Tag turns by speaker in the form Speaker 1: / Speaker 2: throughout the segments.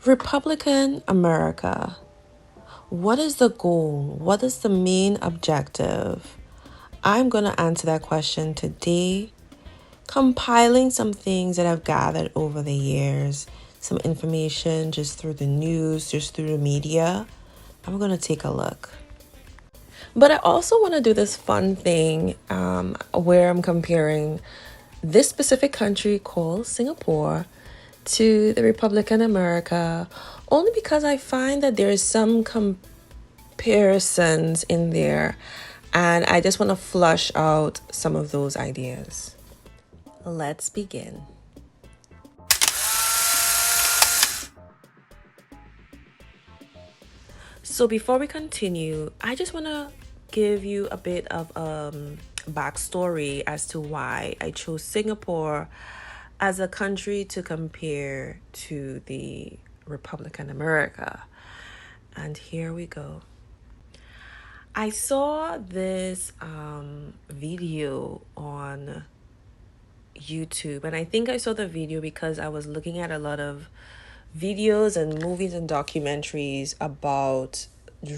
Speaker 1: Republican America. What is the goal? What is the main objective? I'm going to answer that question today, compiling some things that I've gathered over the years, some information just through the news, just through the media. I'm going to take a look. But I also want to do this fun thing where I'm comparing this specific country called Singapore to the Republican America, only because I find that there is some comparisons in there, and I just want to flush out some of those ideas. Let's begin. So before we continue, I just want to give you a bit of backstory as to why I chose Singapore as a country to compare to the Republican America. And here we go. I saw this video on YouTube, and I think I saw the video because I was looking at a lot of videos and movies and documentaries about the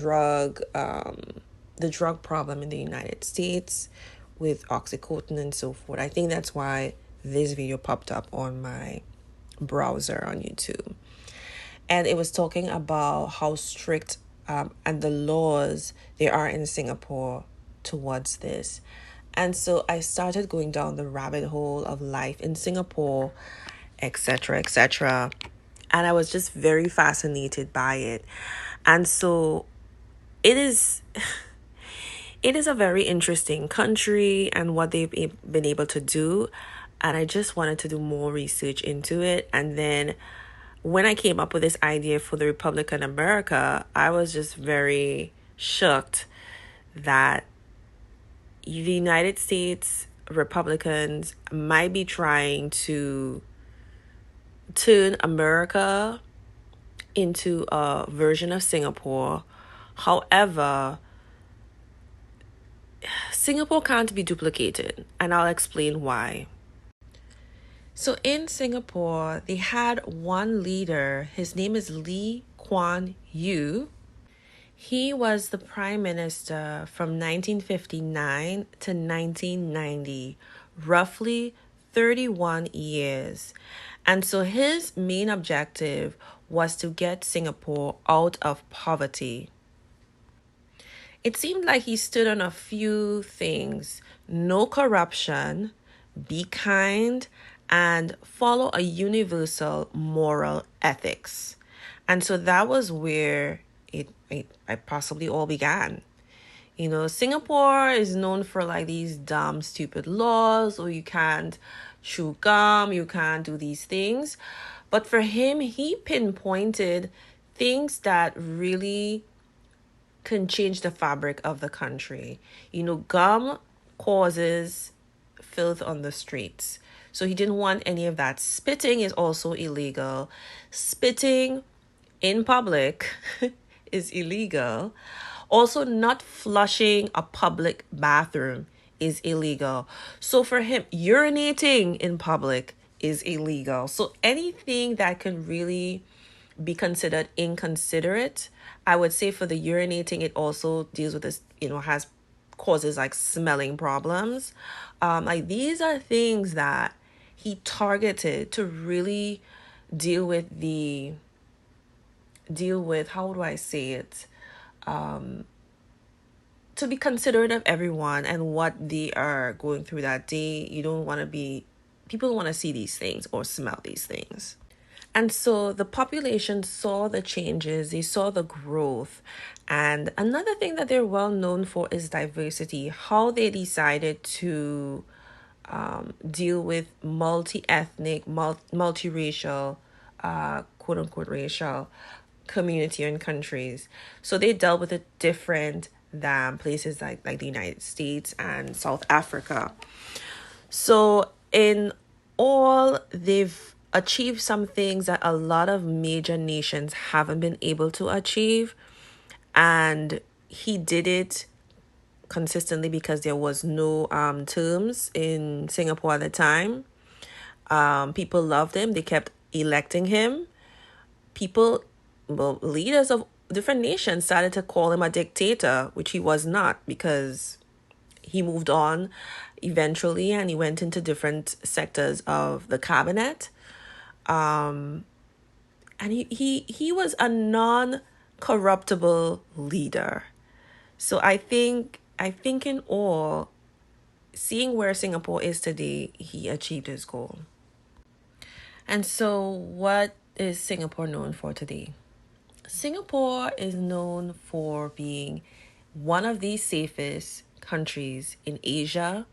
Speaker 1: drug problem in the United States with Oxycontin and so forth. I think that's why this video popped up on my browser on YouTube. And it was talking about how strict and the laws there are in Singapore towards this. And so I started going down the rabbit hole of life in Singapore, etc., etc. And I was just very fascinated by it. And so it is a very interesting country and what they've been able to do. And I just wanted to do more research into it. And then when I came up with this idea for the Republican America, I was just very shocked that the United States Republicans might be trying to turn America into a version of Singapore. However, Singapore can't be duplicated, and I'll explain why. So in Singapore, they had one leader. His name is Lee Kuan Yew. He was the prime minister from 1959 to 1990, roughly 31 years. And so his main objective was to get Singapore out of poverty. It seemed like he stood on a few things: no corruption, be kind, and follow a universal moral ethics. And so that was where it possibly all began. You know, Singapore is known for like these dumb, stupid laws, or you can't chew gum, you can't do these things. But for him, he pinpointed things that really can change the fabric of the country. You know, gum causes filth on the streets. So he didn't want any of that. Spitting is also illegal. Spitting in public is illegal. Also, not flushing a public bathroom is illegal. So for him, urinating in public is illegal. So anything that can really be considered inconsiderate, I would say for the urinating, it also deals with this, has causes like smelling problems. Like these are things that he targeted to really deal with how do I say it? To be considerate of everyone and what they are going through that day. People don't want to see these things or smell these things. And so the population saw the changes, they saw the growth. And another thing that they're well known for is diversity, how they decided to deal with multi-ethnic, multiracial, quote unquote racial community and countries. So they dealt with it different than places like the United States and South Africa. So in all, they've achieved some things that a lot of major nations haven't been able to achieve. And he did it consistently because there was no terms in Singapore at the time. People loved him. They kept electing him. people, well, leaders of different nations started to call him a dictator, which he was not, because he moved on eventually and he went into different sectors of the cabinet. And he was a non-corruptible leader. So I think in all, seeing where Singapore is today, he achieved his goal. And so what is Singapore known for today? Singapore is known for being one of the safest countries in Asia,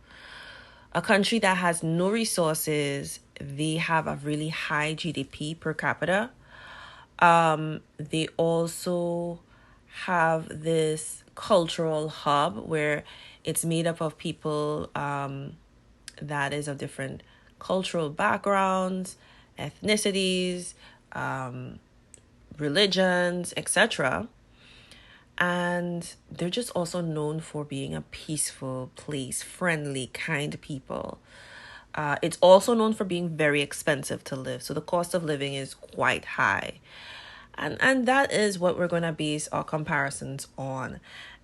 Speaker 1: a country that has no resources. They have a really high GDP per capita. They also have this cultural hub where it's made up of people that is of different cultural backgrounds, ethnicities, religions, etc. And they're just also known for being a peaceful place, friendly, kind people. It's also known for being very expensive to live. So the cost of living is quite high. And that is what we're going to base our comparisons on.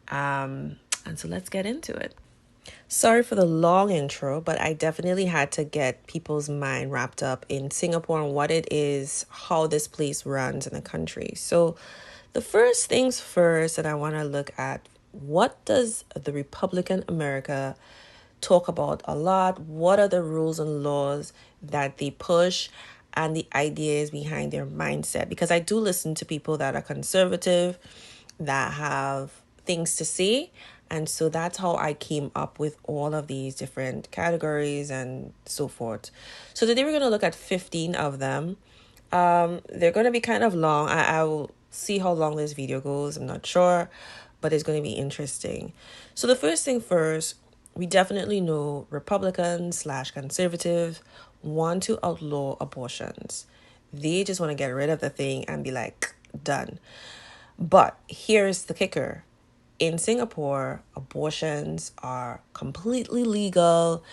Speaker 1: And so let's get into it. Sorry for the long intro, but I definitely had to get people's mind wrapped up in Singapore and what it is, how this place runs in the country. So the first things first that I want to look at, what does the Republican America talk about a lot? What are the rules and laws that they push and the ideas behind their mindset? Because I do listen to people that are conservative, that have things to say. And so that's how I came up with all of these different categories and so forth. So today we're going to look at 15 of them. They're going to be kind of long. I will see how long this video goes. I'm not sure, but it's going to be interesting. So the first thing first, we definitely know Republicans/conservatives want to outlaw abortions. They just want to get rid of the thing and be like, done. But here's the kicker. In Singapore, abortions are completely legal.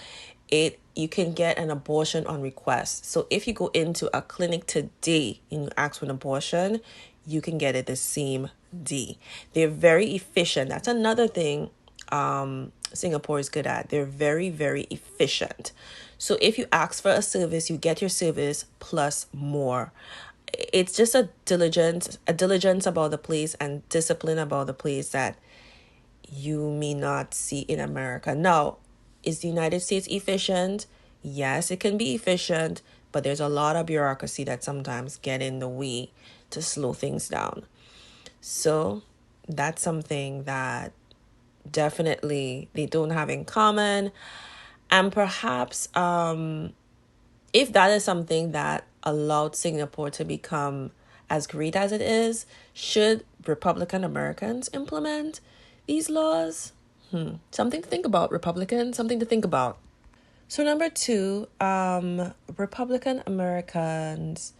Speaker 1: You can get an abortion on request. So if you go into a clinic today and you ask for an abortion, you can get it the same day. They're very efficient. That's another thing Singapore is good at. They're very, very efficient. So if you ask for a service, you get your service plus more. It's just a diligence about the place and discipline about the place that you may not see in America. Now, is the United States efficient? Yes, it can be efficient, but there's a lot of bureaucracy that sometimes get in the way to slow things down. So that's something that definitely they don't have in common. And perhaps if that is something that allowed Singapore to become as great as it is, should Republican Americans implement these laws? Something to think about, Republicans, something to think about. So number 2, Republican Americans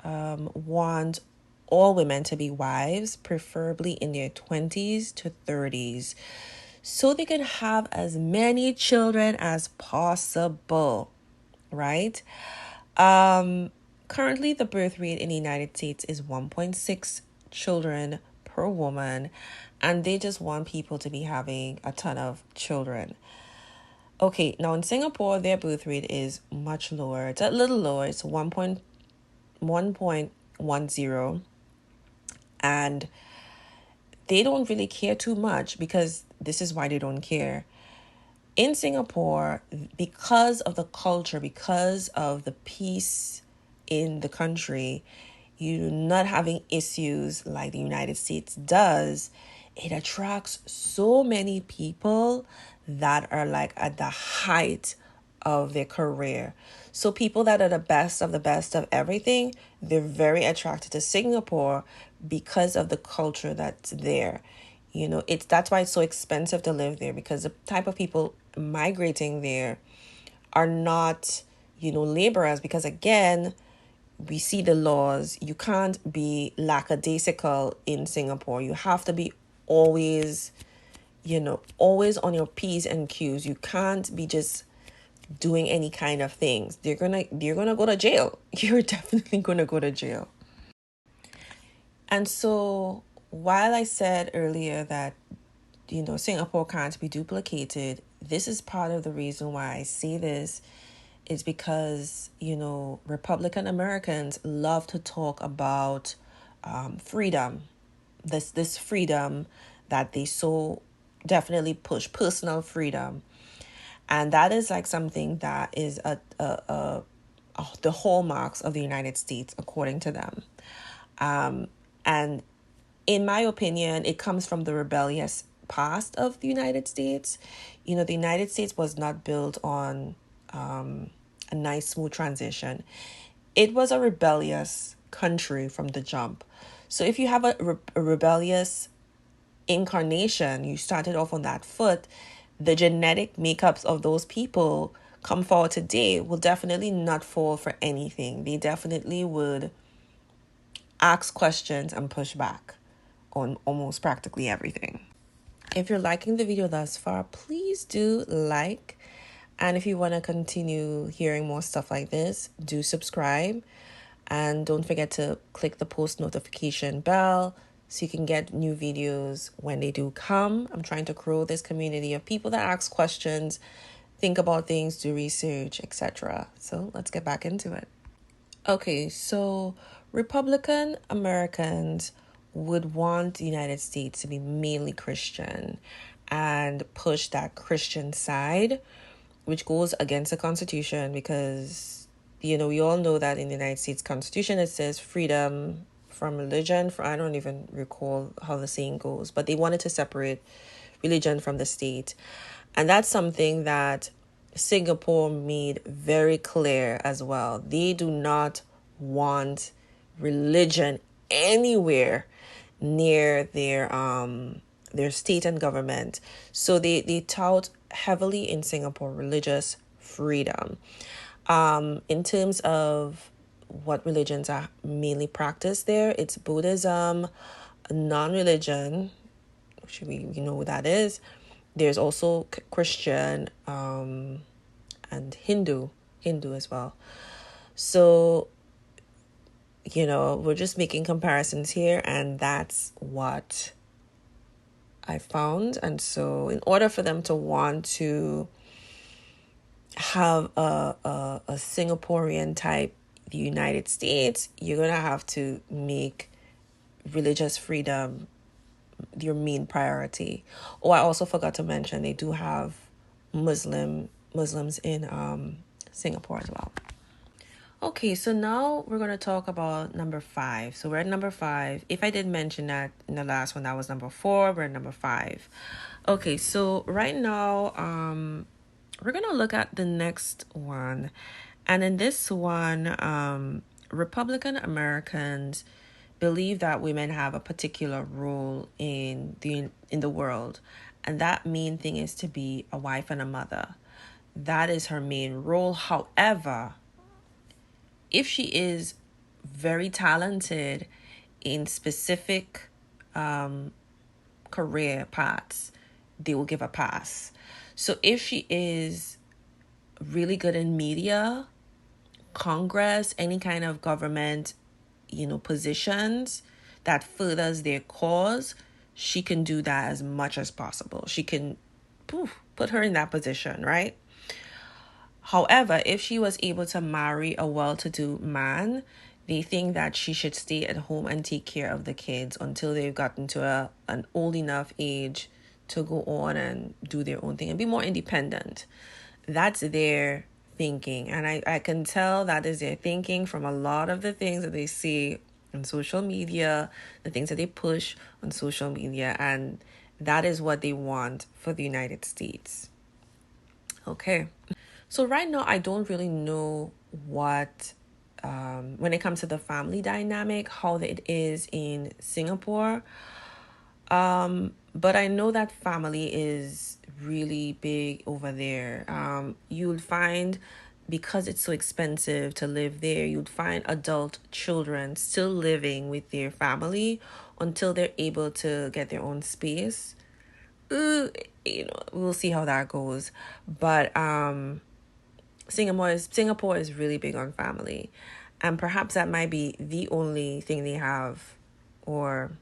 Speaker 1: want all women to be wives, preferably in their 20s to 30s, so they can have as many children as possible, right? Currently, the birth rate in the United States is 1.6 children per woman, and they just want people to be having a ton of children. Okay, now in Singapore, their birth rate is much lower. It's a little lower. It's 1.10, and they don't really care too much, because this is why they don't care. In Singapore, because of the culture, because of the peace in the country, you're not having issues like the United States does. It attracts so many people that are like at the height of their career. So people that are the best of everything, they're very attracted to Singapore because of the culture that's there. You know, that's why it's so expensive to live there, because the type of people migrating there are not, laborers, because again, we see the laws. You can't be lackadaisical in Singapore. You have to be always on your P's and Q's. You can't be just doing any kind of things. You're gonna go to jail. You're definitely gonna go to jail. And so while I said earlier that, Singapore can't be duplicated, this is part of the reason why I say this is because, Republican Americans love to talk about freedom, this freedom that they so definitely push, personal freedom. And that is like something that is the hallmarks of the United States, according to them. And in my opinion, it comes from the rebellious past of the United States. The United States was not built on a nice, smooth transition. It was a rebellious country from the jump. So if you have a rebellious incarnation, you started off on that foot, the genetic makeups of those people come forward today will definitely not fall for anything. They definitely would ask questions and push back on almost practically everything. If you're liking the video thus far, please do like. And if you want to continue hearing more stuff like this, do subscribe. And don't forget to click the post notification bell so you can get new videos when they do come. I'm trying to grow this community of people that ask questions, think about things, do research, etc. So let's get back into it. Okay, so Republican Americans would want the United States to be mainly Christian and push that Christian side, which goes against the Constitution because, we all know that in the United States Constitution it says freedom from religion. I don't even recall how the saying goes, but they wanted to separate religion from the state. And that's something that Singapore made very clear as well. They do not want religion anywhere near their state and government. So they tout heavily in Singapore religious freedom. In terms of what religions are mainly practiced there, it's Buddhism, non-religion, which we know what that is. There's also Christian and Hindu as well. So, we're just making comparisons here, and that's what I found. And so in order for them to want to have a Singaporean type the United States, you're going to have to make religious freedom your main priority. Oh, I also forgot to mention they do have Muslims in Singapore as well. Okay, so now we're going to talk about number 5. So we're at number 5. If I did mention that in the last one, that was number 4. We're at number 5. Okay, so right now, we're going to look at the next one. And in this one, Republican Americans believe that women have a particular role in the world. And that main thing is to be a wife and a mother. That is her main role. However, if she is very talented in specific career paths, they will give a pass. So if she is really good in media, Congress, any kind of government, positions that furthers their cause, she can do that as much as possible. She can put her in that position, right? However, if she was able to marry a well-to-do man, they think that she should stay at home and take care of the kids until they've gotten to an old enough age to go on and do their own thing and be more independent. That's their thinking. And I can tell that is their thinking from a lot of the things that they see on social media, the things that they push on social media. And that is what they want for the United States. Okay. So right now, I don't really know what, when it comes to the family dynamic, how it is in Singapore. But I know that family is really big over there. You'll find, because it's so expensive to live there, you'd find adult children still living with their family until they're able to get their own space. We'll see how that goes. But Singapore is really big on family, and perhaps that might be the only thing they have or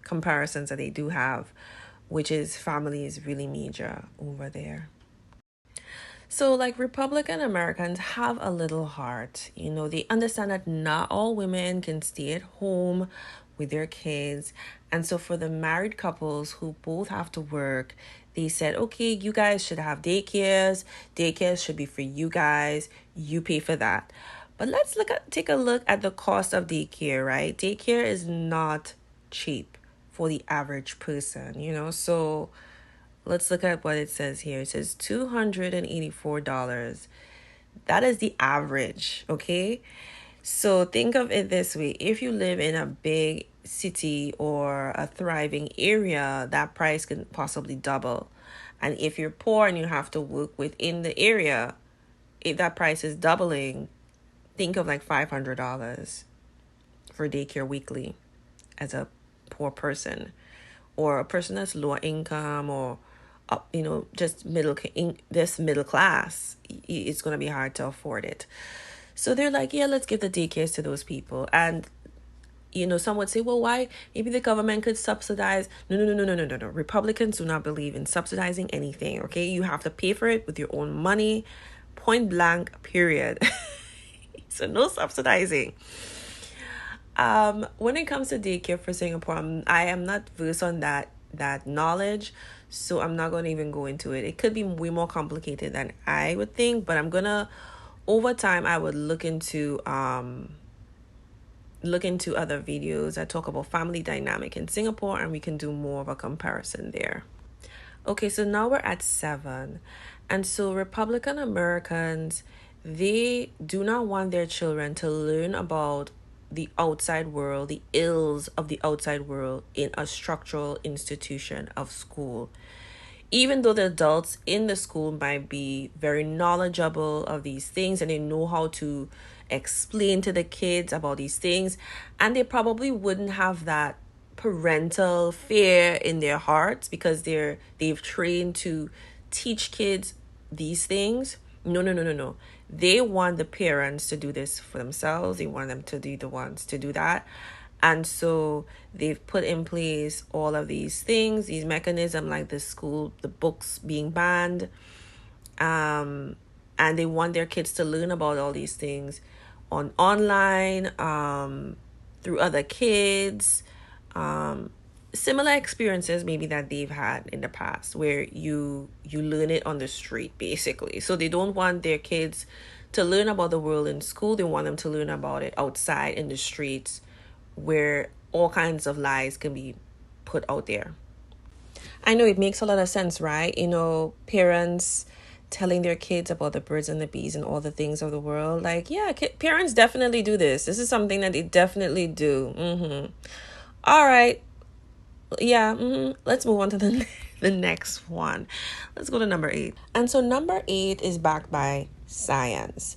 Speaker 1: comparisons that they do have, which is family is really major over there. So, like, Republican Americans have a little heart. They understand that not all women can stay at home with their kids. And so, for the married couples who both have to work, they said, okay, you guys should have daycares. Daycares should be for you guys. You pay for that. But let's take a look at the cost of daycare, right? Daycare is not cheap for the average person. So let's look at what it says here. It says $284. That is the average, okay? So think of it this way. If you live in a big city or a thriving area, that price can possibly double. And if you're poor and you have to work within the area, if that price is doubling, think of like $500 for daycare weekly as a poor person, or a person that's lower income, or just middle class. It's going to be hard to afford it. So they're like, yeah, let's give the daycares to those people. And some would say, well, why? Maybe the government could subsidize. No. Republicans do not believe in subsidizing anything, okay? You have to pay for it with your own money, point blank, period. So no subsidizing. When it comes to daycare for Singapore, I am not versed on that knowledge, so I'm not going to even go into it. It could be way more complicated than I would think, but over time, I would look into other videos that talk about family dynamic in Singapore, and we can do more of a comparison there. Okay, so now we're at 7. And so Republican Americans, they do not want their children to learn about the outside world, the ills of the outside world in a structural institution of school. Even though the adults in the school might be very knowledgeable of these things and they know how to explain to the kids about these things, and they probably wouldn't have that parental fear in their hearts because they've trained to teach kids these things. No. They want the parents to do this for themselves. They want them to be the ones to do that. And so they've put in place all of these things, these mechanisms, like the books being banned. And they want their kids to learn about all these things online, through other kids, similar experiences maybe that they've had in the past, where you learn it on the street, basically. So they don't want their kids to learn about the world in school. They want them to learn about it outside in the streets, where all kinds of lies can be put out there. I know it makes a lot of sense, right? Parents telling their kids about the birds and the bees and all the things of the world. Like, yeah, parents definitely do this. This is something that they definitely do. All right. Yeah. Let's move on to the next one. Let's go to number 8. And so number 8 is backed by science.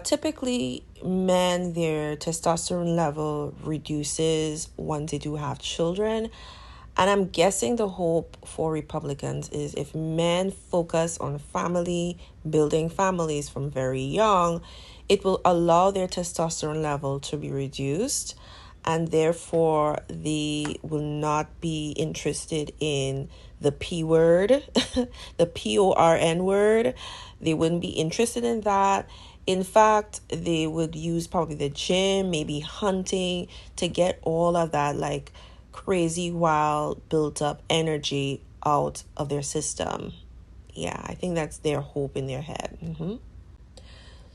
Speaker 1: Typically, men, their testosterone level reduces once they do have children. And I'm guessing the hope for Republicans is if men focus on family, building families from very young, it will allow their testosterone level to be reduced. And therefore, they will not be interested in the P word, the PORN word. They wouldn't be interested in that. In fact, they would use probably the gym, maybe hunting, to get all of that like crazy, wild, built up energy out of their system. Yeah, I think that's their hope in their head.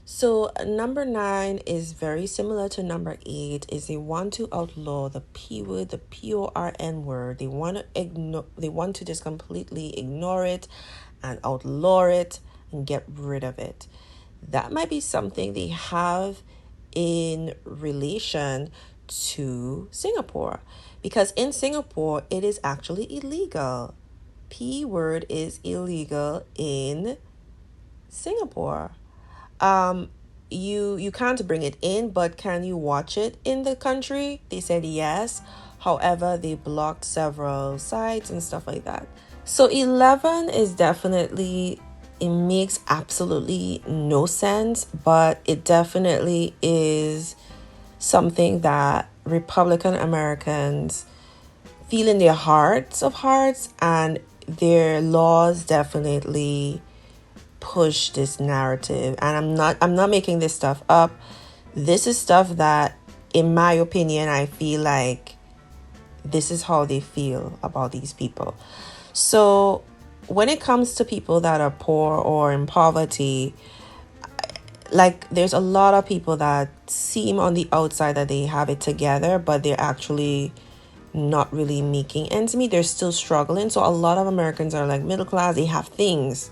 Speaker 1: So number 9 is very similar to number 8. Is they want to outlaw the P word, the PORN word. They want to just completely ignore it and outlaw it and get rid of it. That might be something they have in relation to Singapore, because in Singapore it is actually illegal. P word is illegal in Singapore. You can't bring it in, but can you watch it in the country? They said yes. However, they blocked several sites and stuff like that. So 11 is definitely, it makes absolutely no sense, but it definitely is something that Republican Americans feel in their hearts of hearts, and their laws definitely push this narrative. And I'm not making this stuff up. This is stuff that, in my opinion, I feel like this is how they feel about these people. So when it comes to people that are poor or in poverty, like, there's a lot of people that seem on the outside that they have it together, but they're actually not really making ends meet. They're still struggling. So a lot of Americans are like middle class, they have things,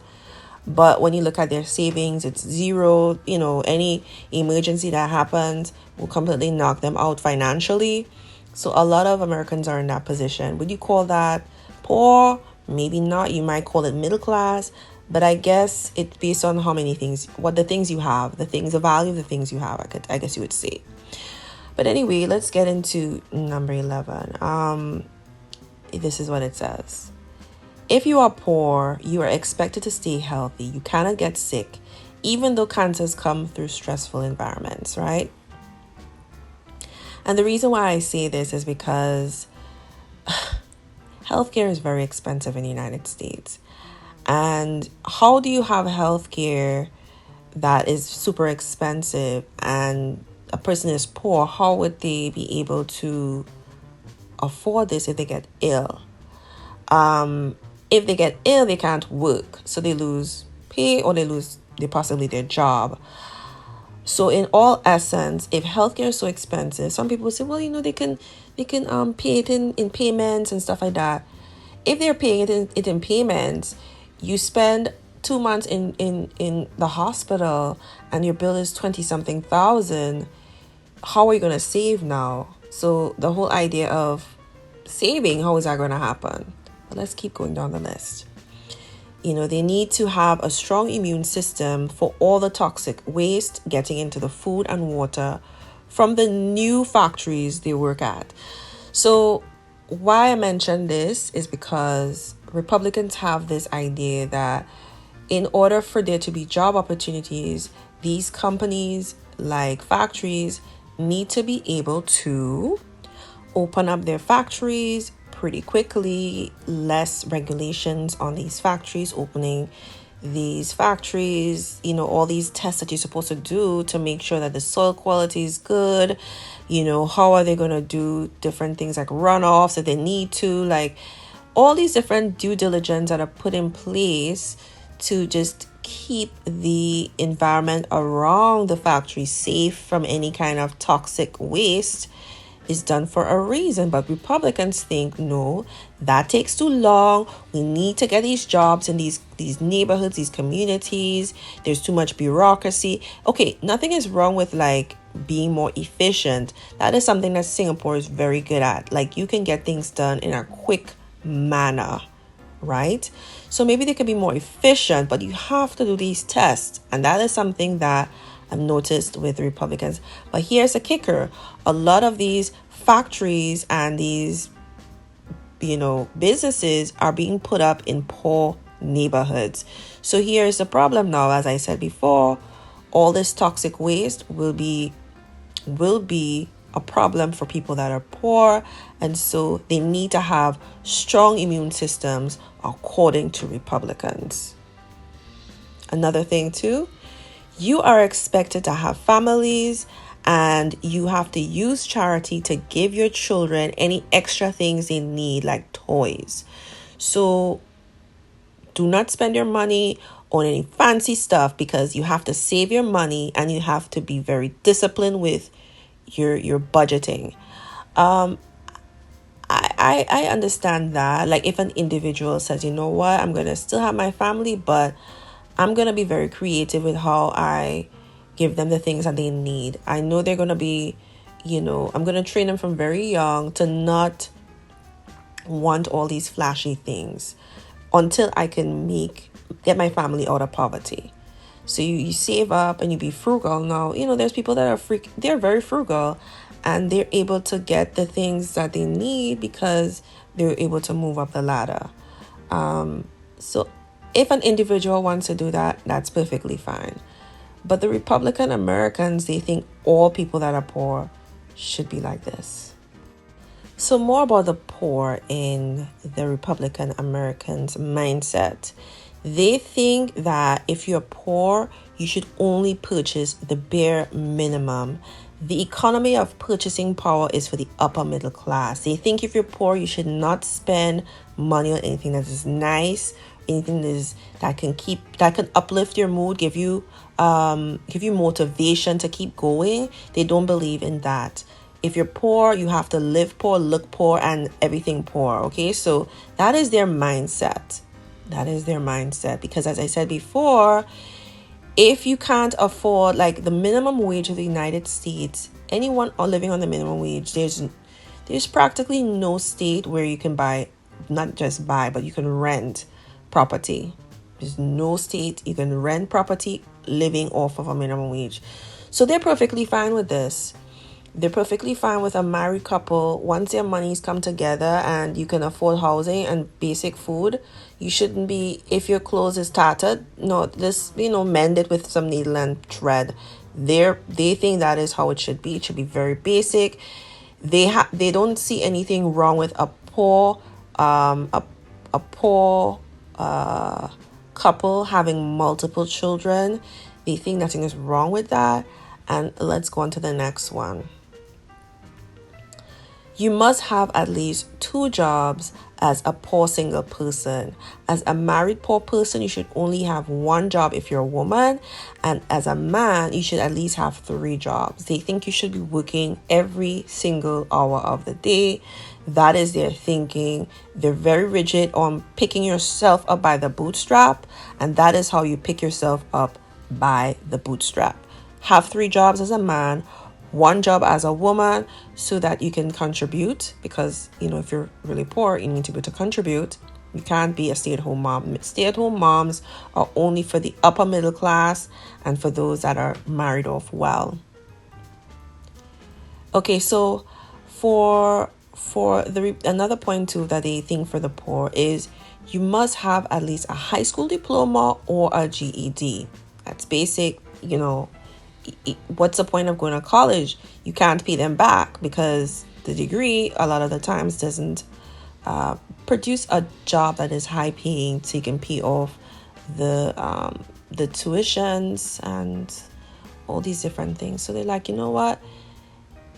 Speaker 1: but when you look at their savings, it's zero. Any emergency that happens will completely knock them out financially. So a lot of Americans are in that position. Would you call that poor? Maybe not. You might call it middle class. But I guess it's based on how many things, what the things you have, the value of the things you have, I guess you would say. But anyway, let's get into number 11. This is what it says. If you are poor, you are expected to stay healthy. You cannot get sick, even though cancers come through stressful environments, right? And the reason why I say this is because healthcare is very expensive in the United States. And how do you have healthcare that is super expensive and a person is poor? How would they be able to afford this if they get ill? If they get ill, they can't work, so they lose pay, or they possibly their job. So in all essence, if healthcare is so expensive, some people say, well, they can pay it in payments and stuff like that. If they're paying it in payments, you spend 2 months in the hospital and your bill is 20 something thousand. How are you going to save now? So the whole idea of saving, how is that going to happen? But let's keep going down the list. They need to have a strong immune system for all the toxic waste getting into the food and water from the new factories they work at. So why I mention this is because Republicans have this idea that in order for there to be job opportunities, these companies like factories need to be able to open up their factories pretty quickly, less regulations on these factories, opening these factories, all these tests that you're supposed to do to make sure that the soil quality is good. How are they going to do different things like runoffs if they need to, like all these different due diligence that are put in place to just keep the environment around the factory safe from any kind of toxic waste is done for a reason. But Republicans think, no, that takes too long. We need to get these jobs in these neighborhoods, these communities. There's too much bureaucracy. Okay, nothing is wrong with like being more efficient. That is something that Singapore is very good at. Like, you can get things done in a quick manner, right? So maybe they can be more efficient, but you have to do these tests. And that is something that I've noticed with Republicans. But here's a kicker. A lot of these factories and these, businesses are being put up in poor neighborhoods. So here's the problem now. As I said before, all this toxic waste will be a problem for people that are poor. And so they need to have strong immune systems, according to Republicans. Another thing too, you are expected to have families, and you have to use charity to give your children any extra things they need, like toys. So do not spend your money on any fancy stuff, because you have to save your money and you have to be very disciplined with your budgeting. I understand that. Like, if an individual says, you know what, I'm going to still have my family, but I'm going to be very creative with how I give them the things that they need. I know they're going to be, I'm going to train them from very young to not want all these flashy things until I can get my family out of poverty. So you save up and you be frugal. Now, there's people that are they're very frugal, and they're able to get the things that they need because they're able to move up the ladder. So if an individual wants to do that, that's perfectly fine. But the Republican Americans, they think all people that are poor should be like this. So more about the poor in the Republican Americans' mindset. They think that if you're poor, you should only purchase the bare minimum. The economy of purchasing power is for the upper middle class. They think if you're poor, you should not spend money on anything that is nice, anything that can uplift your mood, give you motivation to keep going. They don't believe in that. If you're poor, you have to live poor, look poor, and everything poor. Okay, so that is their mindset. That is their mindset. Because as I said before, if you can't afford, like, the minimum wage of the United States, anyone living on the minimum wage, there's practically no state where you can buy, not just buy, but you can rent property. There's no state you can rent property living off of a minimum wage. So they're perfectly fine with this. They're perfectly fine with a married couple. Once their monies come together and you can afford housing and basic food, you shouldn't be, if your clothes is tattered, no, just, mend it with some needle and thread. They think that is how it should be. It should be very basic. They don't see anything wrong with a poor couple having multiple children. They think nothing is wrong with that. And let's go on to the next one. You must have at least 2 jobs as a poor single person. As a married poor person, you should only have 1 job if you're a woman. And as a man, you should at least have 3 jobs. They think you should be working every single hour of the day. That is their thinking. They're very rigid on picking yourself up by the bootstrap. And that is how you pick yourself up by the bootstrap. Have 3 jobs as a man, 1 job as a woman, so that you can contribute, because if you're really poor, you need to be able to contribute. You can't be a stay-at-home mom. Stay-at-home moms are only for the upper middle class and for those that are married off well. Okay, so for another point too that they think for the poor is you must have at least a high school diploma or a GED. That's basic. What's the point of going to college? You can't pay them back because the degree a lot of the times doesn't produce a job that is high paying, so you can pay off the tuitions and all these different things. So they're like, you know what?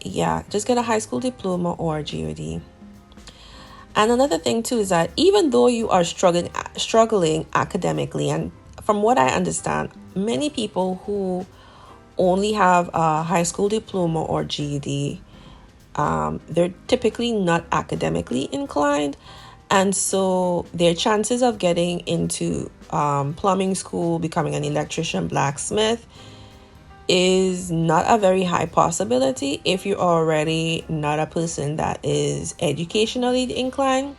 Speaker 1: Yeah, just get a high school diploma or a GED. And another thing too is that even though you are struggling academically, and from what I understand, many people who only have a high school diploma or GED, they're typically not academically inclined, and so their chances of getting into plumbing school, becoming an electrician, blacksmith, is not a very high possibility if you're already not a person that is educationally inclined.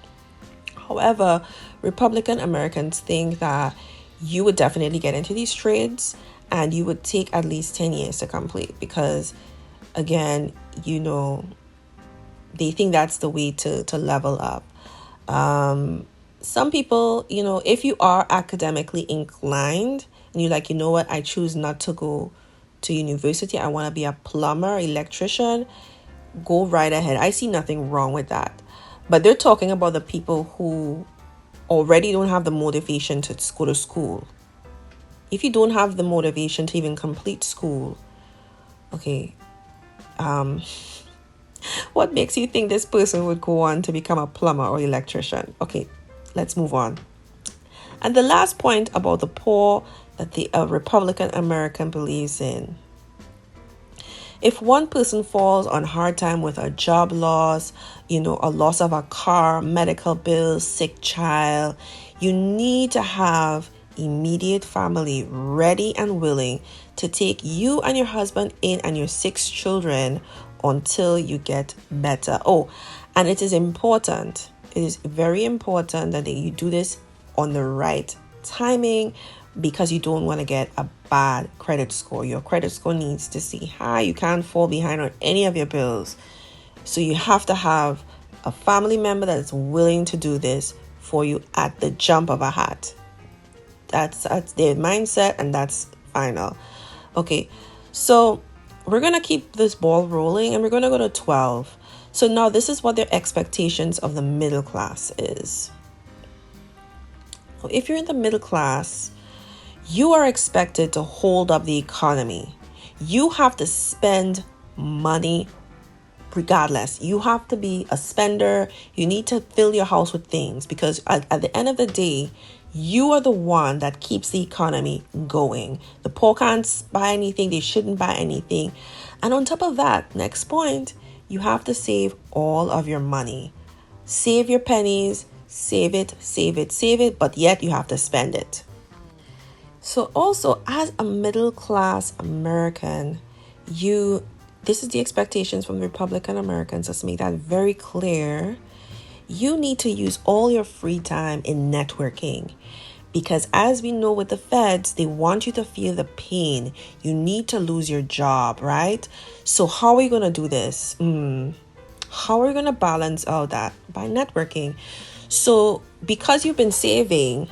Speaker 1: However, Republican Americans think that you would definitely get into these trades, and you would take at least 10 years to complete, because again, they think that's the way to level up. Some people, if you are academically inclined and you're like, you know what, I choose not to go to university, I want to be a plumber, electrician, go right ahead. I see nothing wrong with that. But they're talking about the people who already don't have the motivation to go to school. If you don't have the motivation to even complete school, okay, what makes you think this person would go on to become a plumber or electrician? Okay, let's move on. And the last point about the poor that the Republican American believes in. If one person falls on hard time with a job loss, a loss of a car, medical bills, sick child, you need to have immediate family ready and willing to take you and your husband in and your 6 children until you get better. Oh, and it is important. It is very important that you do this on the right timing, because you don't want to get a bad credit score. Your credit score needs to stay high. You can't fall behind on any of your bills. So you have to have a family member that is willing to do this for you at the jump of a hat. That's their mindset, and that's final. Okay, so we're going to keep this ball rolling and we're going to go to 12. So now this is what their expectations of the middle class is. If you're in the middle class, you are expected to hold up the economy. You have to spend money regardless. You have to be a spender. You need to fill your house with things because at the end of the day, you are the one that keeps the economy going. The poor can't buy anything. They shouldn't buy anything. And on top of that, next point, you have to save all of your money. Save your pennies, save it, save it, save it, but yet you have to spend it. So also, as a middle class American, this is the expectations from the Republican Americans. Let's make that very clear. You need to use all your free time in networking because as we know with the feds, they want you to feel the pain. You need to lose your job, right? So how are we going to do this? How are we going to balance out that? By networking. So because you've been saving,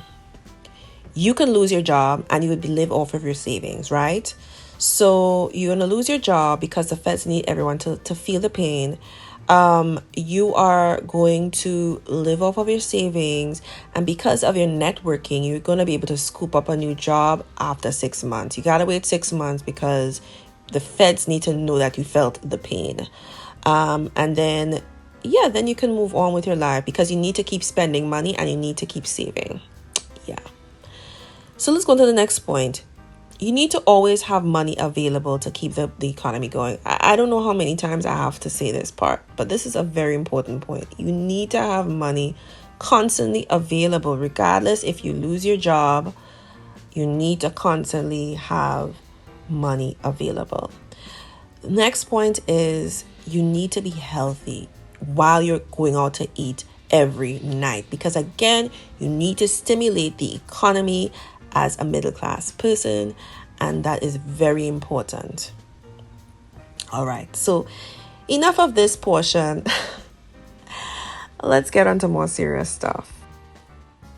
Speaker 1: you can lose your job and you would live off of your savings, right? So you're going to lose your job because the feds need everyone to feel the pain. You are going to live off of your savings, and because of your networking, you're going to be able to scoop up a new job after 6 months. You got to wait 6 months because the feds need to know that you felt the pain. And then you can move on with your life because you need to keep spending money and you need to keep saving. Yeah. So let's go to the next point. You need to always have money available to keep the economy going. I don't know how many times I have to say this part, but this is a very important point. You need to have money constantly available, regardless if you lose your job. You need to constantly have money available. The next point is you need to be healthy while you're going out to eat every night because again, you need to stimulate the economy as a middle class person, and that is very important. All right, so enough of this portion. Let's get on to more serious stuff.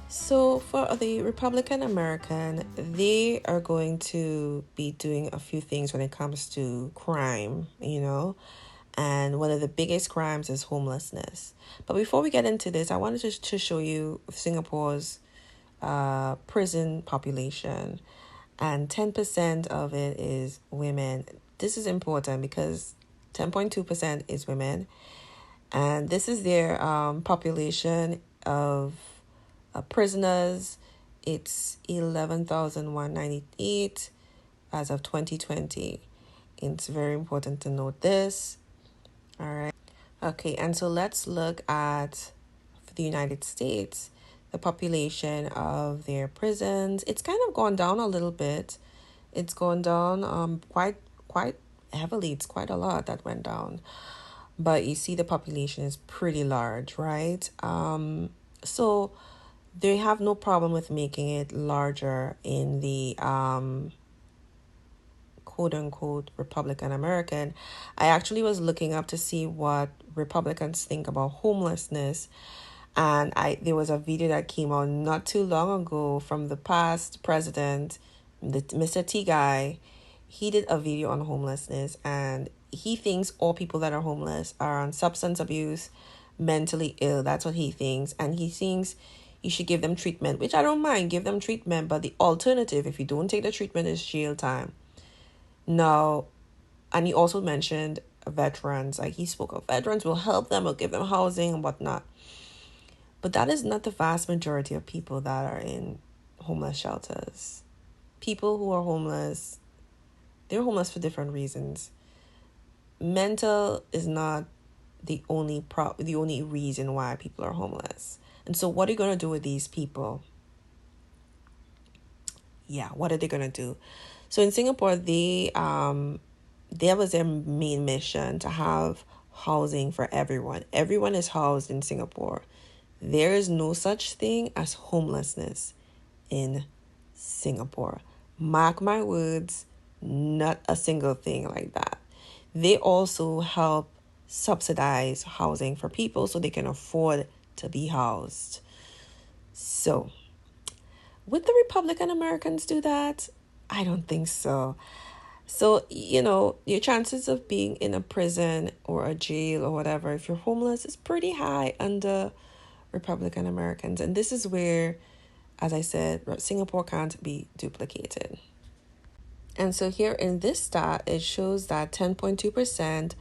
Speaker 1: So for the Republican American, they are going to be doing a few things when it comes to crime, and one of the biggest crimes is homelessness. But before we get into this, I wanted to show you Singapore's prison population, and 10% of it is women. This is important because 10.2% is women, and this is their population of prisoners. It's 11,198 as of 2020. It's very important to note this. All right. Okay, and so let's look at the United States, the population of their prisons. It's kind of gone down a little bit. It's gone down quite heavily. It's quite a lot that went down. But you see the population is pretty large, right? So they have no problem with making it larger in the quote unquote Republican American. I actually was looking up to see what Republicans think about homelessness, and there was a video that came out not too long ago from the past president, Mr. T guy. He did a video on homelessness, and he thinks all people that are homeless are on substance abuse, mentally ill. That's what he thinks, and he thinks you should give them treatment, which I don't mind. Give them treatment, but the alternative, if you don't take the treatment, is jail time. Now, and he also mentioned veterans. Like he spoke of veterans will help them or give them housing and whatnot. But that is not the vast majority of people that are in homeless shelters. People who are homeless, they're homeless for different reasons. Mental is not the only reason why people are homeless. And so what are you going to do with these people? Yeah, what are they going to do? So in Singapore, there was their main mission to have housing for everyone. Everyone is housed in Singapore. There is no such thing as homelessness in Singapore. Mark my words, not a single thing like that. They also help subsidize housing for people so they can afford to be housed. So, would the Republican Americans do that? I don't think so. So, you know, your chances of being in a prison or a jail or whatever, if you're homeless, is pretty high under Republican Americans. And this is where, as I said, Singapore can't be duplicated. And so here in this stat, it shows that 10.2%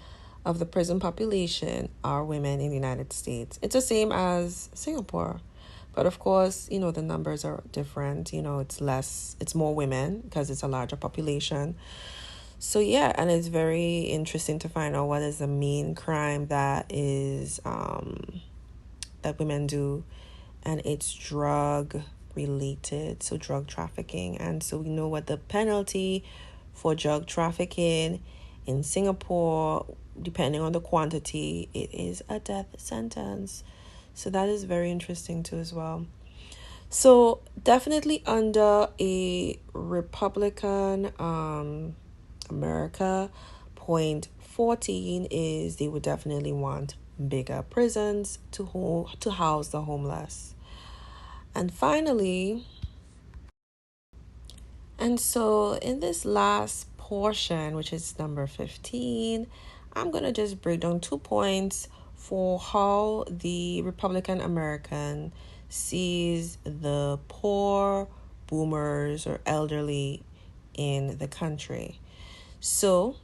Speaker 1: of the prison population are women in the United States. It's the same as Singapore. But of course, you know, the numbers are different. You know, it's more women because it's a larger population. So yeah, and it's very interesting to find out what is the main crime that is that women do, and it's drug related, so drug trafficking. And so we know what the penalty for drug trafficking in Singapore, depending on the quantity, it is a death sentence. So that is very interesting too as well. So definitely under a Republican America, point 14 is they would definitely want bigger prisons to house the homeless. And finally, and so in this last portion, which is number 15, I'm going to just break down 2 points for how the Republican American sees the poor, boomers, or elderly in the country. So,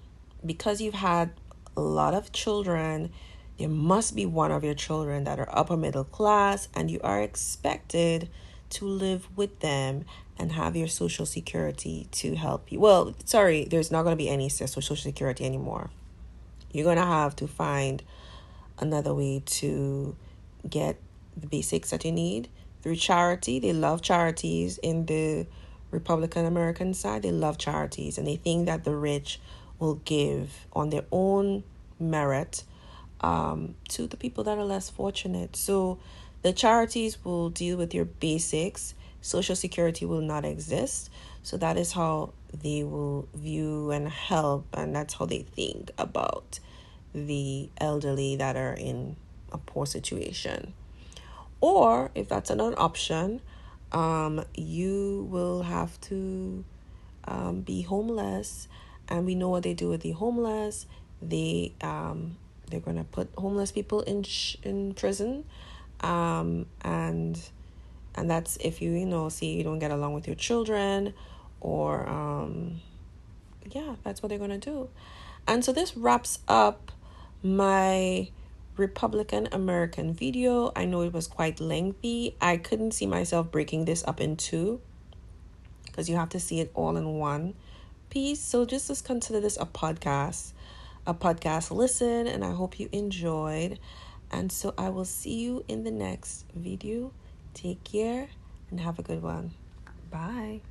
Speaker 1: because you've had a lot of children, there must be one of your children that are upper middle class, and you are expected to live with them and have your social security to help you. Well, sorry, there's not going to be any social security anymore. You're going to have to find another way to get the basics that you need through charity. They love charities in the Republican American side. They love charities, and they think that the rich will give on their own merit to the people that are less fortunate. So the charities will deal with your basics. Social security will not exist. So that is how they will view and help, and that's how they think about the elderly that are in a poor situation. Or if that's not an option, you will have to be homeless. And we know what they do with the homeless. They're gonna put homeless people in prison, and that's if you see you don't get along with your children, or yeah, that's what they're gonna do. And so this wraps up my Republican American video. I know it was quite lengthy. I couldn't see myself breaking this up in two because you have to see it all in one piece. So just consider this a podcast listen, and I hope you enjoyed. And so I will see you in the next video. Take care and have a good one. Bye.